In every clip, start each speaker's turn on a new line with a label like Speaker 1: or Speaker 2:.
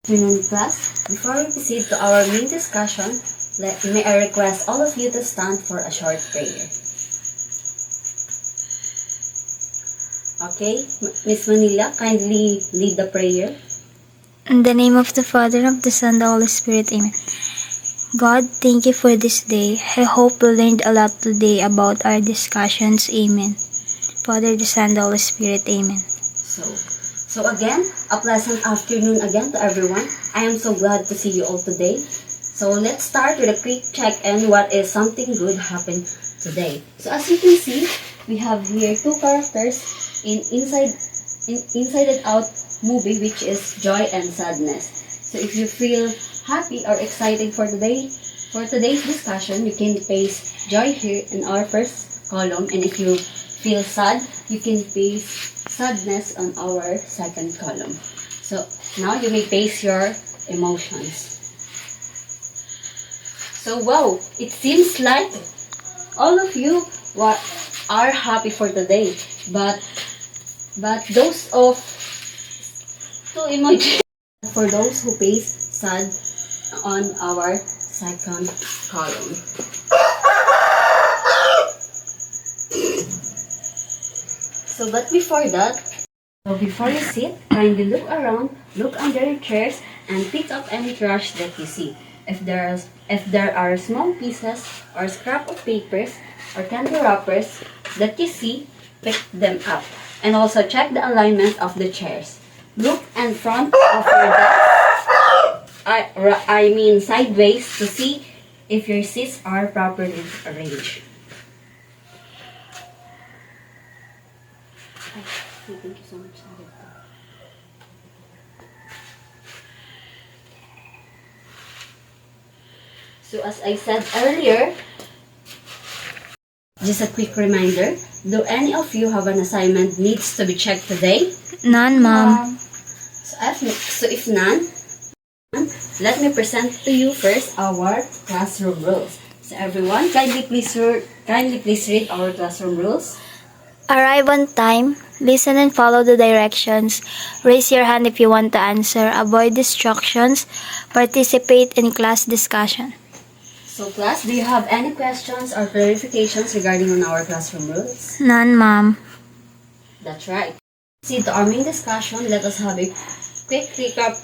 Speaker 1: Afternoon class. Before we proceed to our main discussion, may I request all of you to stand for a short prayer. Okay, Miss Manila, kindly lead the prayer.
Speaker 2: In the name of the Father, of the Son, and the Holy Spirit, Amen. God, thank you for this day. I hope we learned a lot today about our discussions. Amen. Father, the Son, and the Holy Spirit, Amen.
Speaker 1: So again, a pleasant afternoon again to everyone. I am so glad to see you all today. So let's start with a quick check-in what is something good happened today. So as you can see, we have here two characters in Inside It Out movie, which is joy and sadness. So if you feel happy or excited for today's discussion, you can paste joy here in our first column, and if you feel sad, you can paste sadness on our second column. So now you may paste your emotions. So wow, it seems like all of you are happy for today, but those of two emojis for those who paste sad on our second column. So but before you sit, kindly look around, look under your chairs, and pick up any trash that you see. If there are small pieces or scrap of papers or candy wrappers that you see, pick them up. And also check the alignment of the chairs. Look in front of your desk, I mean sideways, to see if your seats are properly arranged. Thank you so much. So as I said earlier, just a quick reminder, do any of you have an assignment needs to be checked today?
Speaker 2: None, Mom.
Speaker 1: So if none, let me present to you first our classroom rules. So everyone, kindly please read our classroom rules.
Speaker 2: Arrive on time, listen and follow the directions, raise your hand if you want to answer, avoid distractions, participate in class discussion.
Speaker 1: So class, do you have any questions or clarifications regarding on our classroom rules?
Speaker 2: None, Mom.
Speaker 1: That's right. See, to our main discussion, let us have a quick recap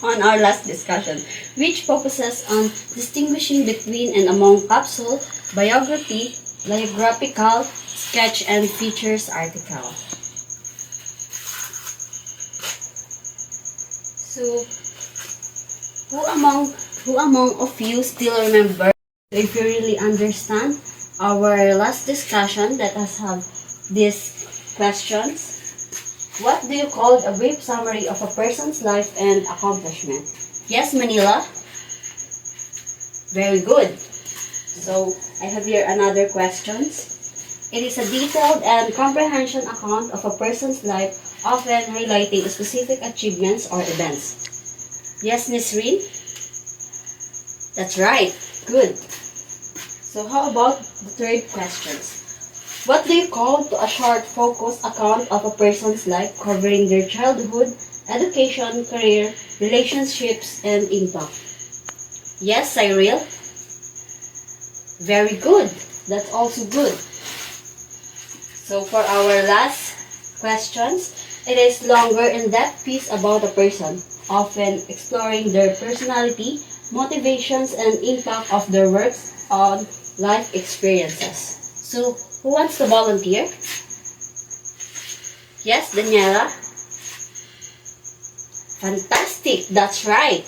Speaker 1: on our last discussion, which focuses on distinguishing between and among capsule, biographical, sketch, and features article. So, who among of you still remember, if you really understand our last discussion, let us have these questions. What do you call a brief summary of a person's life and accomplishment? Yes, Manila? Very good. So, I have here another questions. It is a detailed and comprehensive account of a person's life, often highlighting specific achievements or events. Yes, Miss Reen? That's right. Good. So how about the third questions? What do you call to a short, focused account of a person's life covering their childhood, education, career, relationships, and impact? Yes, Cyril? Very good. That's also good. So for our last questions, it is longer in-depth piece about a person, often exploring their personality, motivations, and impact of their works on life experiences. So, who wants to volunteer? Yes, Daniela? Fantastic! That's right!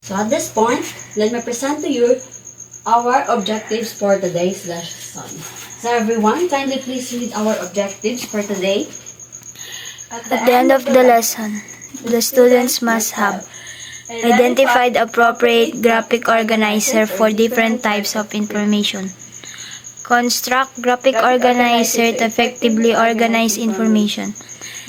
Speaker 1: So at this point, let me present to you our objectives for today's lesson. So everyone, kindly please read our objectives for today.
Speaker 2: At the end of the lesson, the students must have identified appropriate graphic organizer for different types of information. Construct graphic organizer to effectively organize information.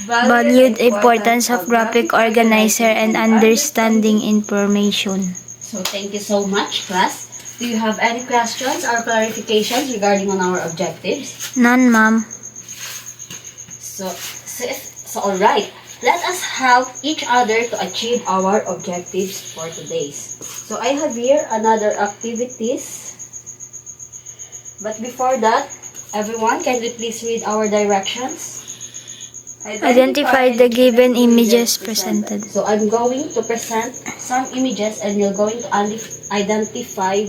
Speaker 2: Valued importance of graphic organizer and understanding information.
Speaker 1: So thank you so much, class. Do you have any questions or clarifications regarding on our objectives?
Speaker 2: None, Ma'am.
Speaker 1: So all right. Let us help each other to achieve our objectives for today. So I have here another activities. But before that, everyone, can we please read our directions?
Speaker 2: Identify the given images presented.
Speaker 1: So I'm going to present some images and you're going to identify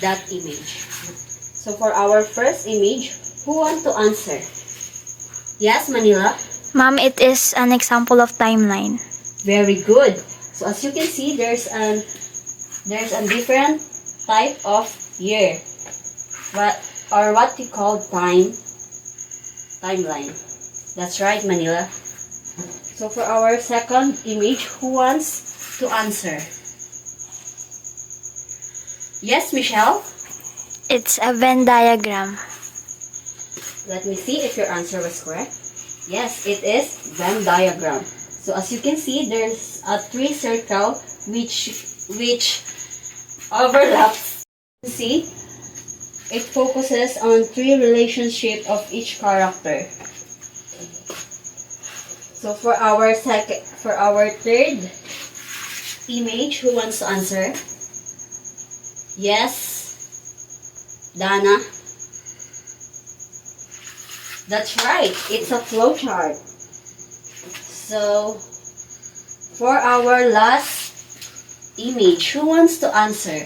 Speaker 1: that image. So for our first image, who wants to answer? Yes, Manila?
Speaker 2: Ma'am, it is an example of timeline.
Speaker 1: Very good. So as you can see, there's a different type of year. What we call timeline. That's right, Manila. So for our second image, who wants to answer? Yes, Michelle?
Speaker 2: It's a Venn diagram.
Speaker 1: Let me see if your answer was correct. Yes, it is Venn diagram. So as you can see, there's a three circle which overlaps. See, it focuses on three relationships of each character. So for our third image, who wants to answer? Yes, Dana. That's right, it's a flowchart. So, for our last image, who wants to answer?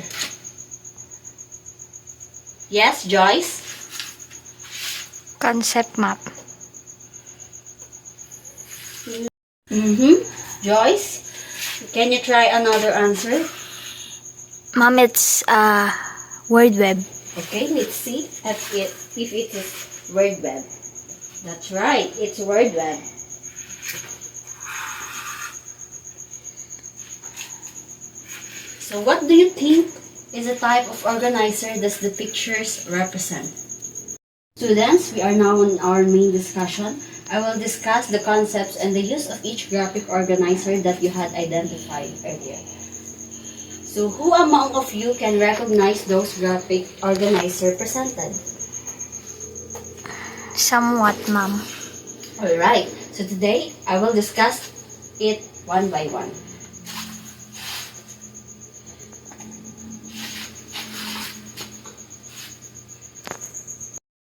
Speaker 1: Yes, Joyce?
Speaker 2: Concept map.
Speaker 1: Joyce, can you try another answer?
Speaker 2: Ma'am, it's a word web.
Speaker 1: Okay, let's see if it is word web. That's right, it's word web. So what do you think is the type of organizer that the pictures represent? Students, we are now in our main discussion. I will discuss the concepts and the use of each graphic organizer that you had identified earlier. So who among of you can recognize those graphic organizer presented?
Speaker 2: Somewhat, ma'am.
Speaker 1: Alright, so today I will discuss it one by one.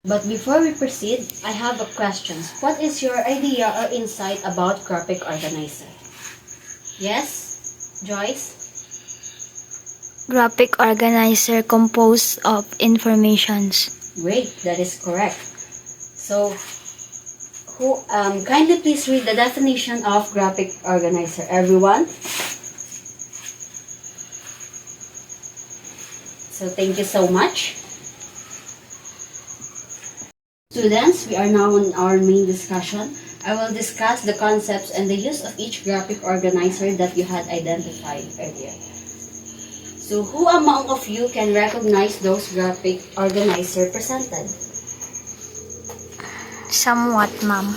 Speaker 1: But before we proceed, I have a question. What is your idea or insight about graphic organizer? Yes, Joyce?
Speaker 2: Graphic organizer composed of informations.
Speaker 1: Great, that is correct. So, kindly please read the definition of graphic organizer, everyone. So, thank you so much. Students, we are now in our main discussion. I will discuss the concepts and the use of each graphic organizer that you had identified earlier. So, who among of you can recognize those graphic organizer presented?
Speaker 2: Somewhat, ma'am.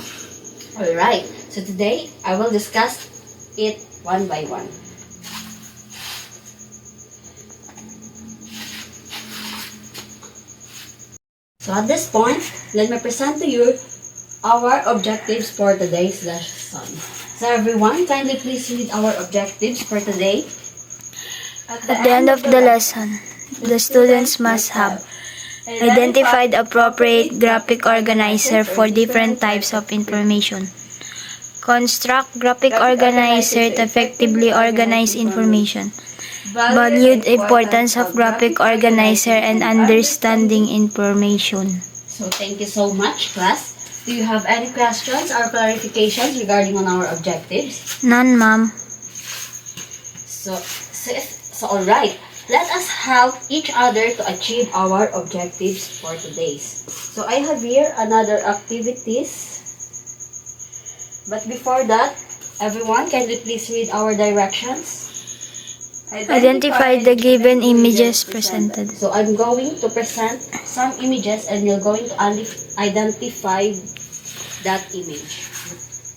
Speaker 1: Alright, so today I will discuss it one by one. So at this point, let me present to you our objectives for today's lesson. So everyone, kindly please read our objectives for today.
Speaker 2: At the end of the lesson, the students must have identified appropriate graphic organizer for different types of information. Construct graphic organizer to effectively organize information. Valued importance of graphic organizer and understanding information.
Speaker 1: So thank you so much, class. Do you have any questions or clarifications regarding on our objectives?
Speaker 2: None, ma'am.
Speaker 1: So all right. Let us help each other to achieve our objectives for today. So I have here another activities. But before that, everyone, can we please read our directions?
Speaker 2: Identify the given images presented.
Speaker 1: So I'm going to present some images and you're going to identify that image.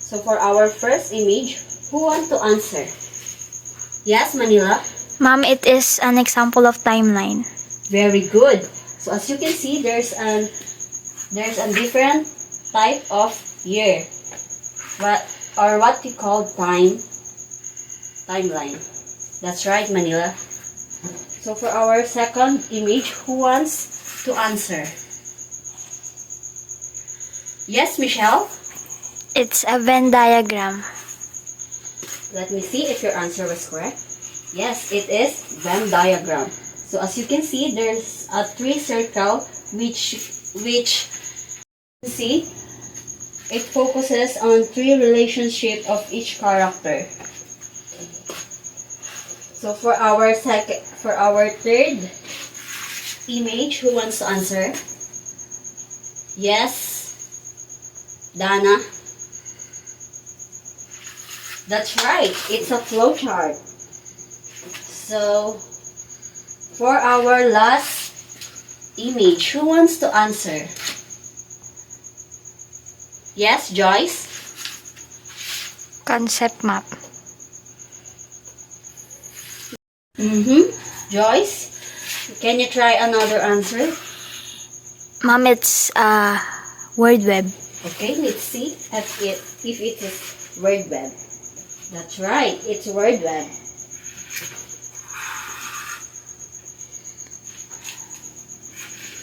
Speaker 1: So for our first image, who wants to answer? Yes, Manila?
Speaker 2: Ma'am, it is an example of timeline.
Speaker 1: Very good. So as you can see, there's a different type of year. What we call timeline. That's right, Manila. So for our second image, who wants to answer? Yes, Michelle?
Speaker 2: It's a Venn diagram.
Speaker 1: Let me see if your answer was correct. Yes, it is Venn diagram. So as you can see, there's a 3 circle which see it focuses on 3 relationship of each character. So for our third image, who wants to answer? Yes, Dana. That's right. It's a flowchart. So for our last image, who wants to answer? Yes, Joyce?
Speaker 2: Concept map.
Speaker 1: Joyce, can you try another answer?
Speaker 2: Ma'am, it's a word web.
Speaker 1: Okay, let's see if it is word web. That's right, it's word web.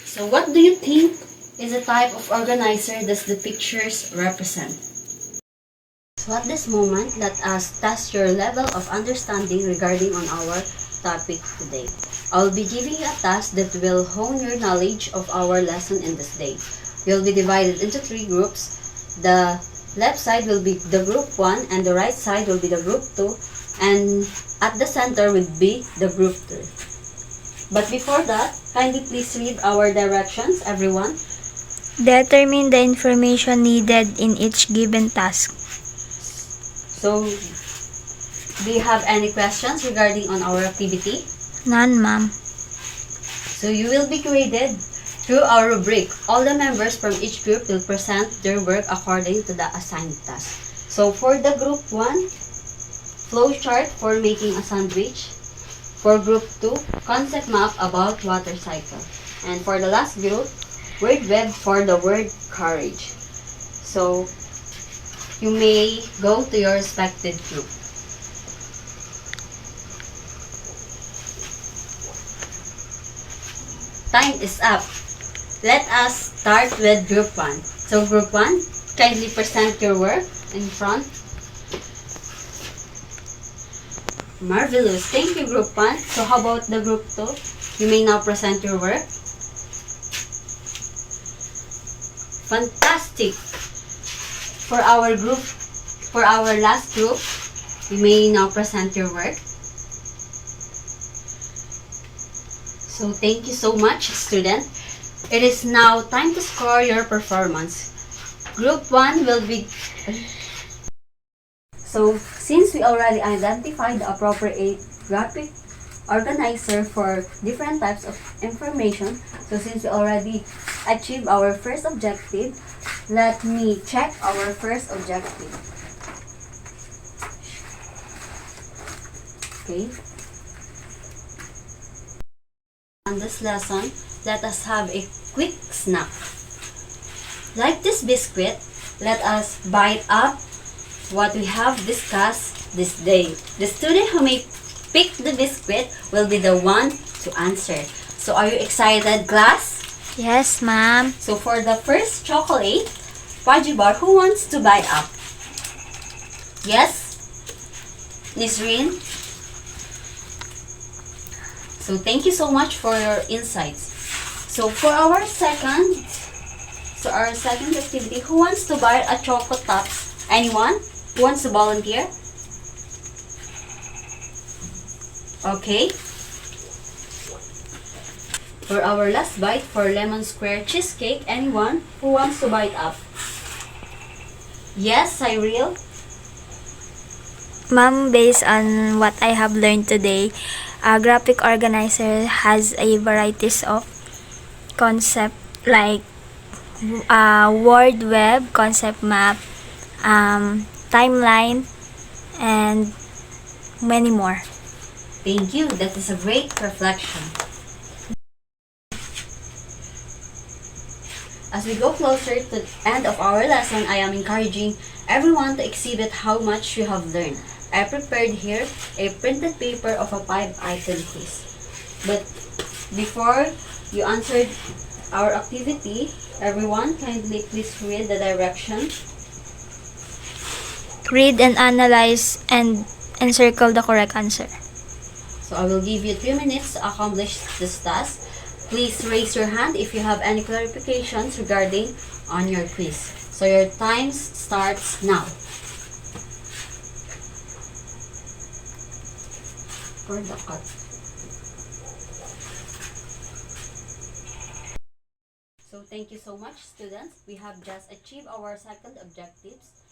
Speaker 1: So what do you think is the type of organizer that the pictures represent? So at this moment, let us test your level of understanding regarding on our topic today. I'll be giving you a task that will hone your knowledge of our lesson in this day. You'll be divided into 3 groups. The left side will be the group 1 and the right side will be the group 2, and at the center will be the group 3. But before that, kindly please read our directions, everyone.
Speaker 2: Determine the information needed in each given task.
Speaker 1: So, do you have any questions regarding on our activity?
Speaker 2: None, ma'am.
Speaker 1: So you will be graded through our rubric. All the members from each group will present their work according to the assigned task. So for the group 1, flowchart for making a sandwich. For group 2, concept map about water cycle. And for the last group, word web for the word courage. So you may go to your respected group. Time is up. Let us start with group 1. So group 1, kindly present your work in front. Marvelous. Thank you, group 1. So how about the group 2? You may now present your work. Fantastic. For our last group, you may now present your work. So thank you so much, student. It is now time to score your performance. Group 1 will be... So since we already identified the appropriate graphic organizer for different types of information, so since we already achieved our first objective, let me check our first objective. Okay. On this lesson, let us have a quick snack. Like this biscuit, let us bite up what we have discussed this day. The student who may pick the biscuit will be the one to answer. So are you excited, class?
Speaker 2: Yes, ma'am.
Speaker 1: So for the first chocolate, Pajibar, who wants to bite up? Yes? Nisreen? So thank you so much for your insights. So for our second activity, who wants to buy a Choco Tops? Anyone? Who wants to volunteer? Okay. For our last bite, for lemon square cheesecake, anyone who wants to bite up? Yes, Cyril?
Speaker 2: Ma'am, based on what I have learned today, a graphic organizer has a varieties of concept like word web, concept map, timeline, and many more.
Speaker 1: Thank you. That is a great reflection. As we go closer to the end of our lesson, I am encouraging everyone to exhibit how much you have learned. I prepared here a printed paper of a 5-item quiz. But before you answer our activity, everyone kindly please read the direction.
Speaker 2: Read and analyze and encircle the correct answer.
Speaker 1: So I will give you 3 minutes to accomplish this task. Please raise your hand if you have any clarifications regarding on your quiz. So your time starts now. For the cut. So thank you so much, students. We have just achieved our second objectives.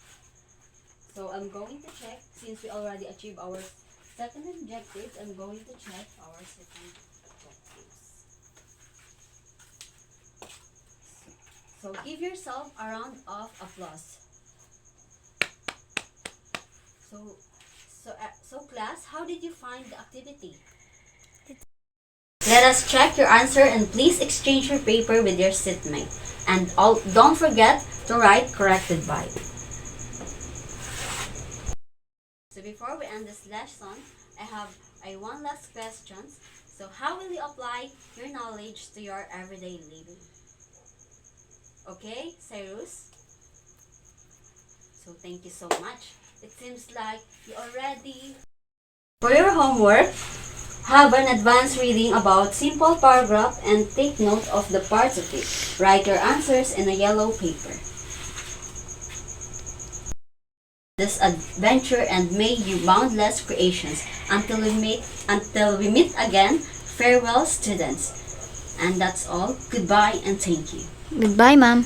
Speaker 1: So I'm going to check, since we already achieved our second objectives, I'm going to check our second objectives. So give yourself a round of applause. So class, how did you find the activity? Let us check your answer and please exchange your paper with your seatmate. And don't forget to write corrected by. So before we end this lesson, I have one last question. So how will you apply your knowledge to your everyday living? Okay, Cyrus? So thank you so much. It seems like you already... For your homework, have an advanced reading about simple paragraph and take note of the parts of it. Write your answers in a yellow paper. This adventure and may you boundless creations until we meet again. Farewell, students. And that's all. Goodbye and thank you.
Speaker 2: Goodbye, ma'am.